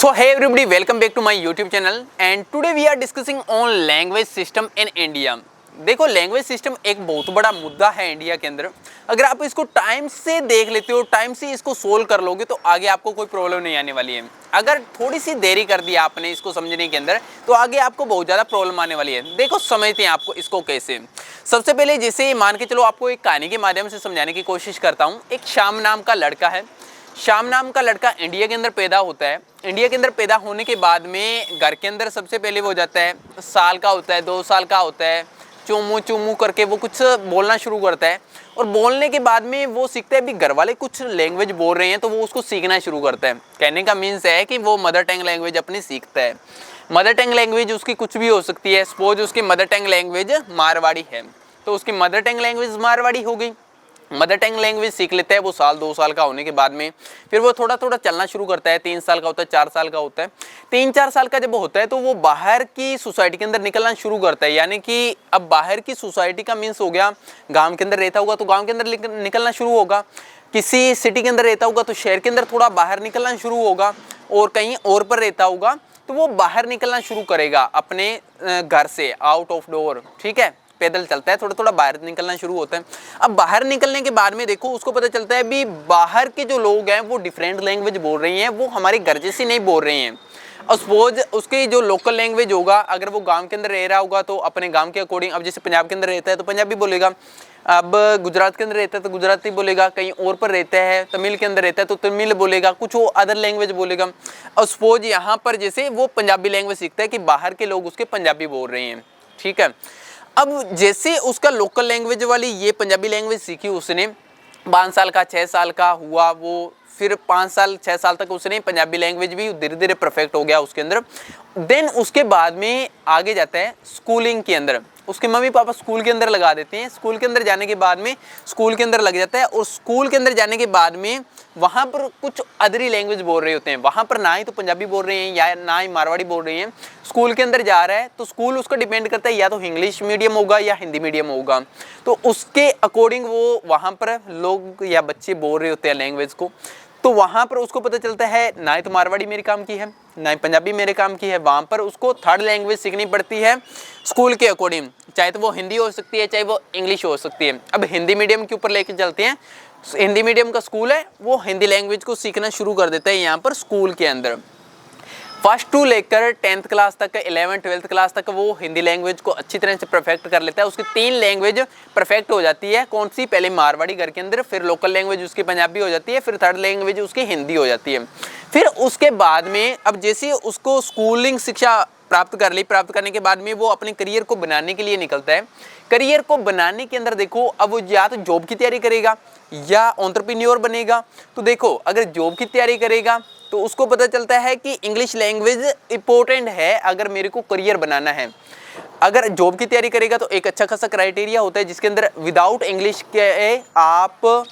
So hey everybody, welcome back to my YouTube channel and today we are discussing on language system in India। देखो language system एक बहुत बड़ा मुद्दा है India के अंदर। अगर आप इसको टाइम से देख लेते हो, टाइम से इसको सोल्व कर लोगे तो आगे आपको कोई प्रॉब्लम नहीं आने वाली है। अगर थोड़ी सी देरी कर दी आपने इसको समझने के अंदर तो आगे आपको बहुत ज़्यादा प्रॉब्लम आने वाली है। देखो समझते हैं आपको इसको कैसे। सबसे पहले जैसे मान के चलो, आपको एक कहानी के माध्यम से समझाने की कोशिश करता हूँ। एक श्याम नाम का लड़का है। श्याम नाम का लड़का इंडिया के अंदर पैदा होता है। इंडिया के अंदर पैदा होने के बाद में घर के अंदर सबसे पहले वो हो जाता है, साल का होता है, 2 साल का होता है, चुमू चुमू करके वो कुछ बोलना शुरू करता है। और बोलने के बाद में वो सीखता है, भी घर वाले कुछ लैंग्वेज बोल रहे हैं तो वो उसको सीखना शुरू करता है। कहने का मीन्स है कि वो मदर टंग लैंग्वेज अपनी सीखता है। मदर टंग लैंग्वेज उसकी कुछ भी हो सकती है। सपोज उसकी मदर टंग लैंग्वेज मारवाड़ी है तो उसकी मदर टंग लैंग्वेज मारवाड़ी हो गई। मदर टंग लैंग्वेज सीख लेता है वो 2 साल का होने के बाद में। फिर वो थोड़ा थोड़ा चलना शुरू करता है। 3 साल का होता है, 4 साल का होता है। 3-4 साल का जब होता है तो वो बाहर की सोसाइटी के अंदर निकलना शुरू करता है। यानी कि अब बाहर की सोसाइटी का मीन्स हो गया, गांव के अंदर रहता होगा तो गांव के अंदर निकलना शुरू होगा, किसी सिटी के अंदर रहता होगा तो शहर के अंदर थोड़ा बाहर निकलना शुरू होगा, और कहीं और पर रहता होगा तो वो बाहर निकलना शुरू करेगा अपने घर से, आउट ऑफ डोर। ठीक है, पैदल चलता है, थोड़ा थोड़ा बाहर निकलना शुरू होता है। अब बाहर निकलने के बाद में देखो उसको पता चलता है भी बाहर के जो लोग हैं वो डिफरेंट लैंग्वेज बोल रही हैं, वो हमारे घर जैसी नहीं बोल रहे हैं। और सपोज उसकी जो लोकल लैंग्वेज होगा, अगर वो गांव के अंदर रह रहा होगा तो अपने गांव के अकॉर्डिंग, अब जैसे पंजाब के अंदर रहता है तो पंजाबी बोलेगा, अब गुजरात के अंदर रहता है तो गुजराती बोलेगा, कहीं और पर रहता है तमिल के अंदर रहता है तो तमिल बोलेगा, कुछ वो अदर लैंग्वेज बोलेगा। और सपोज यहाँ पर जैसे वो पंजाबी लैंग्वेज सीखता है कि बाहर के लोग उसके पंजाबी बोल रहे हैं। ठीक है, अब जैसे उसका लोकल लैंग्वेज वाली ये पंजाबी लैंग्वेज सीखी उसने, 5 साल का 6 साल का हुआ वो, फिर 5 साल 6 साल तक उसने पंजाबी लैंग्वेज भी धीरे धीरे परफेक्ट हो गया उसके अंदर। देन उसके बाद में आगे जाता है स्कूलिंग के अंदर। उसके मम्मी पापा स्कूल के अंदर लगा देते हैं। स्कूल के अंदर जाने के बाद में स्कूल के अंदर लग जाता है, और स्कूल के अंदर जाने के बाद में वहाँ पर कुछ अदरी लैंग्वेज बोल रहे होते हैं। वहाँ पर ना ही तो पंजाबी बोल रहे हैं या ना ही मारवाड़ी बोल रहे हैं। स्कूल के अंदर जा रहा है तो स्कूल उसका डिपेंड करता है या तो इंग्लिश मीडियम होगा या हिंदी मीडियम होगा, तो उसके अकॉर्डिंग वो वहाँ पर लोग या बच्चे बोल रहे होते हैं लैंग्वेज को। तो वहाँ पर उसको पता चलता है ना ही तो मारवाड़ी मेरे काम की है ना ही पंजाबी मेरे काम की है। वहाँ पर उसको थर्ड लैंग्वेज सीखनी पड़ती है स्कूल के अकॉर्डिंग, चाहे तो वो हिंदी हो सकती है चाहे वो इंग्लिश हो सकती है। अब हिंदी मीडियम के ऊपर लेके चलते हैं। हिंदी मीडियम का स्कूल है, वो हिंदी लैंग्वेज को सीखना शुरू कर देता है यहाँ पर स्कूल के अंदर। फर्स्ट टू लेकर 10th क्लास तक, 11th 12th क्लास तक वो हिंदी लैंग्वेज को अच्छी तरह से परफेक्ट कर लेता है। उसकी 3 लैंग्वेज परफेक्ट हो जाती है। कौन सी? पहले मारवाड़ी घर के अंदर, फिर लोकल लैंग्वेज उसकी पंजाबी हो जाती है, फिर थर्ड लैंग्वेज उसकी हिंदी हो जाती है। फिर उसके बाद में अब जैसे उसको स्कूलिंग शिक्षा प्राप्त कर ली, प्राप्त करने के बाद में वो अपने करियर को बनाने के लिए निकलता है। करियर को बनाने के अंदर देखो, अब वो या तो जॉब की तैयारी करेगा या एंटरप्रेन्योर बनेगा। तो देखो अगर जॉब की तैयारी करेगा तो उसको पता चलता है कि इंग्लिश लैंग्वेज इंपॉर्टेंट है अगर मेरे को करियर बनाना है। अगर जॉब की तैयारी करेगा तो एक अच्छा खासा क्राइटेरिया होता है जिसके अंदर विदाउट इंग्लिश के आप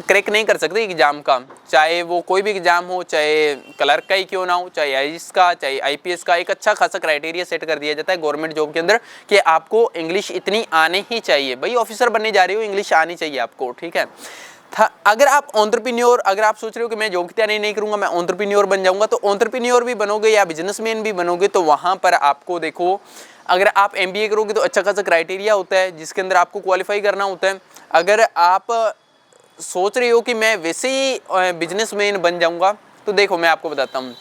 क्रैक नहीं कर सकते एग्जाम का, चाहे वो कोई भी एग्जाम हो, चाहे क्लर्क का ही क्यों ना हो, चाहे आईएएस का, चाहे आईपीएस का। एक अच्छा खासा क्राइटेरिया सेट कर दिया जाता है गवर्नमेंट जॉब के अंदर कि आपको इंग्लिश इतनी आनी ही चाहिए। भाई ऑफिसर बनने जा रहे हो, इंग्लिश आनी चाहिए आपको। ठीक है, अगर आप एंटरप्रेन्योर, अगर आप सोच रहे हो कि मैं जॉब की तैयारी नहीं करूंगा, मैं एंटरप्रेन्योर बन जाऊंगा, तो एंटरप्रेन्योर भी बनोगे या बिजनेसमैन भी बनोगे तो वहां पर आपको देखो, अगर आप एमबीए करोगे तो अच्छा खासा क्राइटेरिया होता है जिसके अंदर आपको क्वालिफाई करना होता है। अगर आप सोच रहे हो कि मैं वैसे ही बिजनेसमैन बन जाऊंगा, तो देखो मैं आपको बताता हूँ।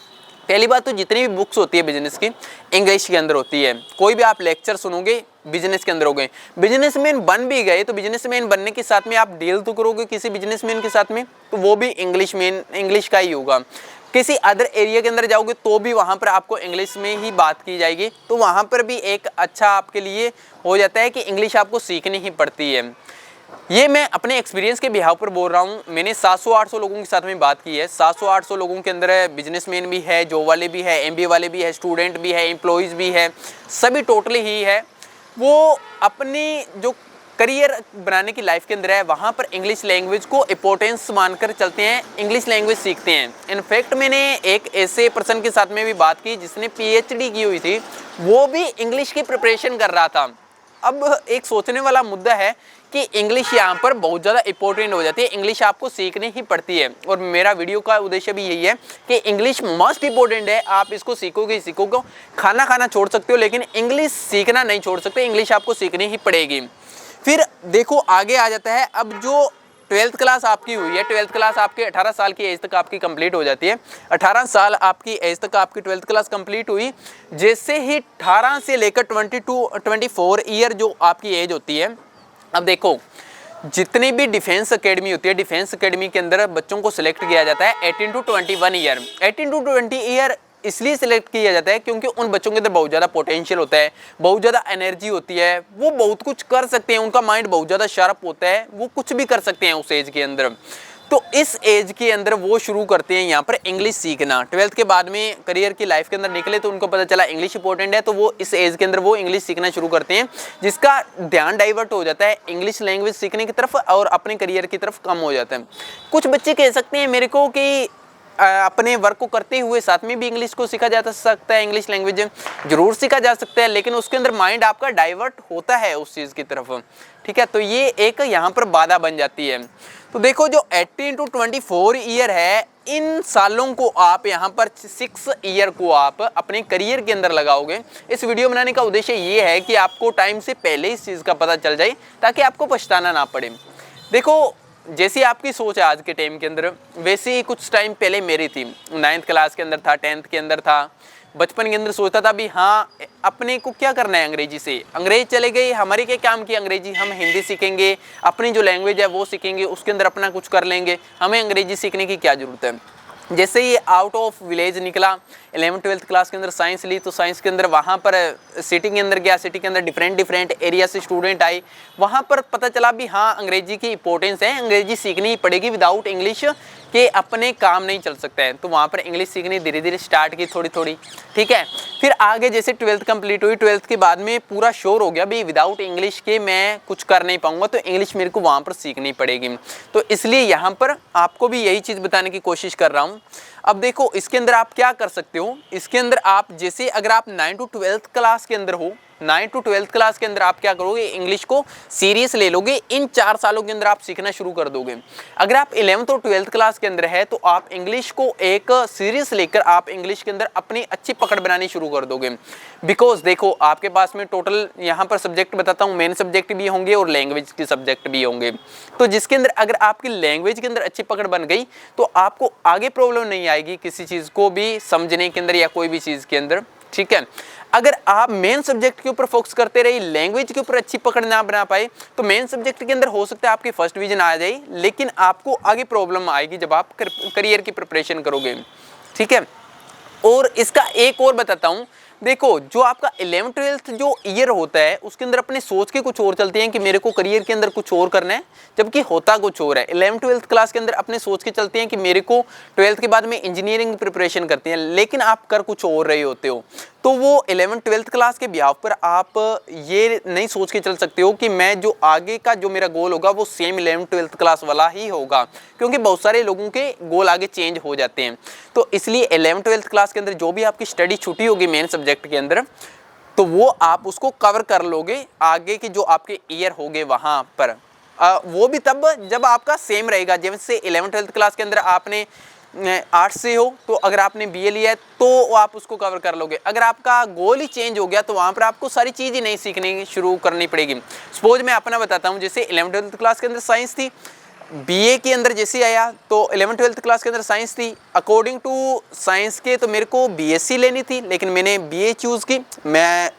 पहली बात तो जितनी भी बुक्स होती है बिजनेस की, इंग्लिश के अंदर होती है। कोई भी आप लेक्चर सुनोगे बिजनेस के अंदर हो गए। बिजनेसमैन बन भी गए तो बिजनेसमैन बनने के साथ में आप डील तो करोगे किसी बिजनेसमैन के साथ में, तो वो भी इंग्लिश का ही होगा। किसी अदर एरिया के अंदर जाओगे तो भी वहाँ पर आपको इंग्लिश में ही बात की जाएगी, तो वहाँ पर भी एक अच्छा आपके लिए हो जाता है कि इंग्लिश आपको सीखनी ही पड़ती है। ये मैं अपने एक्सपीरियंस के बिहाव पर बोल रहा हूँ। मैंने 700-800 लोगों के साथ में बात की है। 700-800 लोगों के अंदर बिजनेसमैन भी है, जॉब वाले भी है, एमबीए वाले भी है, स्टूडेंट भी है, एम्प्लॉयज़ भी है, सभी टोटली ही है। वो अपनी जो करियर बनाने की लाइफ के अंदर है वहाँ पर इंग्लिश लैंग्वेज को इंपॉर्टेंस मानकर चलते हैं, इंग्लिश लैंग्वेज सीखते हैं। इनफैक्ट मैंने एक ऐसे पर्सन के साथ में भी बात की जिसने पीएचडी की हुई थी, वो भी इंग्लिश की प्रिपरेशन कर रहा था। अब एक सोचने वाला मुद्दा है कि इंग्लिश यहाँ पर बहुत ज़्यादा इंपॉर्टेंट हो जाती है, इंग्लिश आपको सीखनी ही पड़ती है। और मेरा वीडियो का उद्देश्य भी यही है कि इंग्लिश मस्ट इंपॉर्टेंट है, आप इसको सीखोगे ही सीखोगे, खाना छोड़ सकते हो लेकिन इंग्लिश सीखना नहीं छोड़ सकते, इंग्लिश आपको सीखनी ही पड़ेगी। फिर देखो आगे आ जाता है, अब जो 12th क्लास आपकी हुई है, 12th क्लास आपके 18 साल की एज तक आपकी कंप्लीट हो जाती है। 18 साल आपकी एज तक आपकी 12th क्लास कंप्लीट हुई, जैसे ही 18 से लेकर 24 ईयर जो आपकी एज होती है। अब देखो जितनी भी डिफेंस एकेडमी होती है, डिफेंस एकेडमी के अंदर बच्चों को सिलेक्ट किया जाता है 18 टू 21 ईयर। 18 टू 20 ईयर इसलिए सिलेक्ट किया जाता है क्योंकि उन बच्चों के अंदर बहुत ज़्यादा पोटेंशियल होता है, बहुत ज़्यादा एनर्जी होती है, वो बहुत कुछ कर सकते हैं, उनका माइंड बहुत ज़्यादा शार्प होता है, वो कुछ भी कर सकते हैं उस एज के अंदर। तो इस एज के अंदर वो शुरू करते हैं यहाँ पर इंग्लिश सीखना। 12th के बाद में करियर की लाइफ के अंदर निकले तो उनको पता चला इंग्लिश इंपॉर्टेंट है, तो वो इस एज के अंदर वो इंग्लिश सीखना शुरू करते हैं, जिसका ध्यान डाइवर्ट हो जाता है इंग्लिश लैंग्वेज सीखने की तरफ और अपने करियर की तरफ कम हो जाता है। कुछ बच्चे कह सकते हैं मेरे को कि अपने वर्क को करते हुए साथ में भी इंग्लिश को सीखा जा सकता है, इंग्लिश लैंग्वेज जरूर सीखा जा सकता है, लेकिन उसके अंदर माइंड आपका डाइवर्ट होता है उस चीज़ की तरफ, ठीक है। तो ये एक यहाँ पर बाधा बन जाती है। तो देखो जो 18 टू 24 ईयर है, इन सालों को आप यहाँ पर 6 ईयर को आप अपने करियर के अंदर लगाओगे। इस वीडियो बनाने का उद्देश्य ये है कि आपको टाइम से पहले इस चीज़ का पता चल जाए ताकि आपको पछताना ना पड़े। देखो जैसी आपकी सोच है आज के टाइम के अंदर, वैसे ही कुछ टाइम पहले मेरी थी। 9th क्लास के अंदर था, 10th के अंदर था, बचपन के अंदर सोचता था भी हाँ अपने को क्या करना है अंग्रेजी से, अंग्रेज चले गए, हमारे क्या काम की अंग्रेजी, हम हिंदी सीखेंगे, अपनी जो लैंग्वेज है वो सीखेंगे, उसके अंदर अपना कुछ कर लेंगे, हमें अंग्रेजी सीखने की क्या ज़रूरत है। जैसे ही आउट ऑफ विलेज निकला, 11th-12th क्लास के अंदर साइंस ली, तो साइंस के अंदर वहाँ पर सिटी के अंदर गया, सिटी के अंदर डिफरेंट एरिया से स्टूडेंट आए, वहाँ पर पता चला भी हाँ अंग्रेजी की इंपॉर्टेंस है, अंग्रेजी सीखनी ही पड़ेगी, विदाउट इंग्लिश के अपने काम नहीं चल सकता है। तो वहाँ पर इंग्लिश सीखनी धीरे धीरे स्टार्ट की थोड़ी, ठीक है। फिर आगे जैसे 12th कंप्लीट हुई, 12th के बाद में पूरा श्योर हो गया भी विदाउट इंग्लिश के मैं कुछ कर नहीं पाऊंगा, तो इंग्लिश मेरे को वहाँ पर सीखनी पड़ेगी। तो इसलिए यहाँ पर आपको भी यही चीज़ बताने की कोशिश कर रहा हूँ। अब देखो इसके अंदर आप क्या कर सकते हो, इसके अंदर आप जैसे अगर आप 9 टू 12th क्लास के अंदर हो, 9 टू 12th क्लास के अंदर आप क्या करोगे, इंग्लिश को सीरियस ले लोगे, इन 4 सालों के अंदर आप सीखना शुरू कर दोगे। अगर आप 11th और 12th क्लास के अंदर है तो आप इंग्लिश को एक सीरियस लेकर आप इंग्लिश के अंदर अपनी अच्छी पकड़ बनानी शुरू कर दोगे। बिकॉज देखो आपके पास में टोटल यहाँ पर सब्जेक्ट बताता हूँ, मेन सब्जेक्ट भी होंगे और लैंग्वेज के सब्जेक्ट भी होंगे। तो जिसके अंदर अगर आपकी लैंग्वेज के अंदर अच्छी पकड़ बन गई तो आपको आगे प्रॉब्लम नहीं आएगी किसी चीज़ को भी समझने के अंदर या कोई भी चीज़ के अंदर, ठीक है। अगर आप मेन सब्जेक्ट के ऊपर फोकस करते रहे, लैंग्वेज के ऊपर अच्छी पकड़ ना बना पाए, तो मेन सब्जेक्ट के अंदर हो सकता है आपकी फर्स्ट डिवीजन आ जाए, लेकिन आपको आगे प्रॉब्लम आएगी जब आप करियर की प्रिपरेशन करोगे, ठीक है। और इसका एक और बताता हूँ, देखो जो आपका 11th-12th जो ईयर होता है उसके अंदर अपने सोच के कुछ और चलते हैं कि मेरे को करियर के अंदर कुछ और करना है, जबकि होता कुछ और है। 11th-12th क्लास के अंदर अपने सोच के चलते हैं कि मेरे को 12th के बाद में इंजीनियरिंग प्रिपरेशन करते हैं, लेकिन आप कर कुछ और रहे होते हो। तो वो 11th-12th क्लास के बिहाव पर आप ये नहीं सोच के चल सकते हो कि मैं जो आगे का जो मेरा गोल होगा वो सेम 11th-12th क्लास वाला ही होगा, क्योंकि बहुत सारे लोगों के गोल आगे चेंज हो जाते हैं। तो इसलिए 11th-12th क्लास के अंदर जो भी आपकी स्टडी छुट्टी होगी मेन सब्जेक्ट के अंदर, तो वो आप उसको कवर कर लोगे आगे के जो आपके ईयर होंगे वहाँ पर। वो भी तब जब आपका सेम रहेगा, जैसे 11th-12th क्लास के अंदर आपने आर्ट्स से हो तो अगर आपने बीए लिया है तो आप उसको कवर कर लोगे। अगर आपका गोल ही चेंज हो गया तो वहाँ पर आपको सारी चीज़ ही नई सीखने शुरू करनी पड़ेगी। सपोज मैं अपना बताता हूँ, जैसे 11th-12th क्लास के अंदर साइंस थी, बीए के अंदर जैसे आया तो 11th-12th क्लास के अंदर साइंस थी, अकॉर्डिंग टू साइंस के तो मेरे को बीएससी लेनी थी, लेकिन मैंने बीए चूज़ की, मैं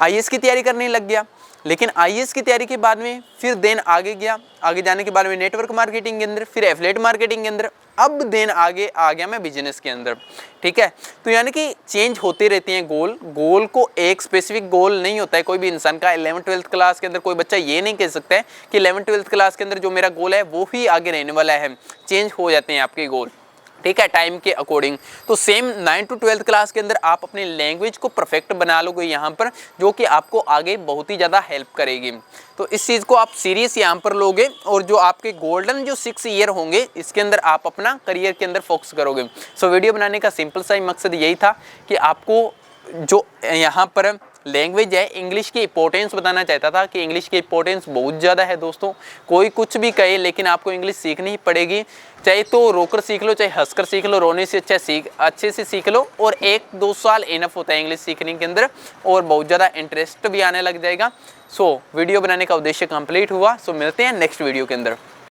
आईएएस की तैयारी करने लग गया। लेकिन आईएएस की तैयारी के बाद में फिर देन आगे गया, आगे जाने के बाद में नेटवर्क मार्केटिंग के अंदर, फिर एफिलिएट मार्केटिंग के अंदर, अब देन आगे आ गया मैं बिजनेस के अंदर, ठीक है। तो यानी कि चेंज होते रहते हैं गोल को एक स्पेसिफिक गोल नहीं होता है कोई भी इंसान का। 11th-12th क्लास के अंदर कोई बच्चा ये नहीं कह सकता है कि 11th-12th क्लास के अंदर जो मेरा गोल है वो ही आगे रहने वाला है, चेंज हो जाते हैं आपके गोल, ठीक है, टाइम के अकॉर्डिंग। तो सेम 9 टू 12th क्लास के अंदर आप अपनी लैंग्वेज को परफेक्ट बना लोगे यहाँ पर, जो कि आपको आगे बहुत ही ज़्यादा हेल्प करेगी। तो इस चीज़ को आप सीरियस यहाँ पर लोगे और जो आपके गोल्डन जो 6 ईयर होंगे इसके अंदर आप अपना करियर के अंदर फोकस करोगे। सो वीडियो बनाने का सिंपल सा ही मकसद यही था कि आपको जो यहाँ पर लैंग्वेज है, इंग्लिश की इंपॉर्टेंस बताना चाहता था कि इंग्लिश की इंपॉर्टेंस बहुत ज़्यादा है दोस्तों। कोई कुछ भी कहे लेकिन आपको इंग्लिश सीखनी ही पड़ेगी, चाहे तो रोकर सीख लो, चाहे हंसकर सीख लो, रोने से अच्छे से सीख लो। और 1-2 साल इनफ होता है इंग्लिश सीखने के अंदर, और बहुत ज़्यादा इंटरेस्ट भी आने लग जाएगा। सो वीडियो बनाने का उद्देश्य कंप्लीट हुआ। सो मिलते हैं नेक्स्ट वीडियो के अंदर।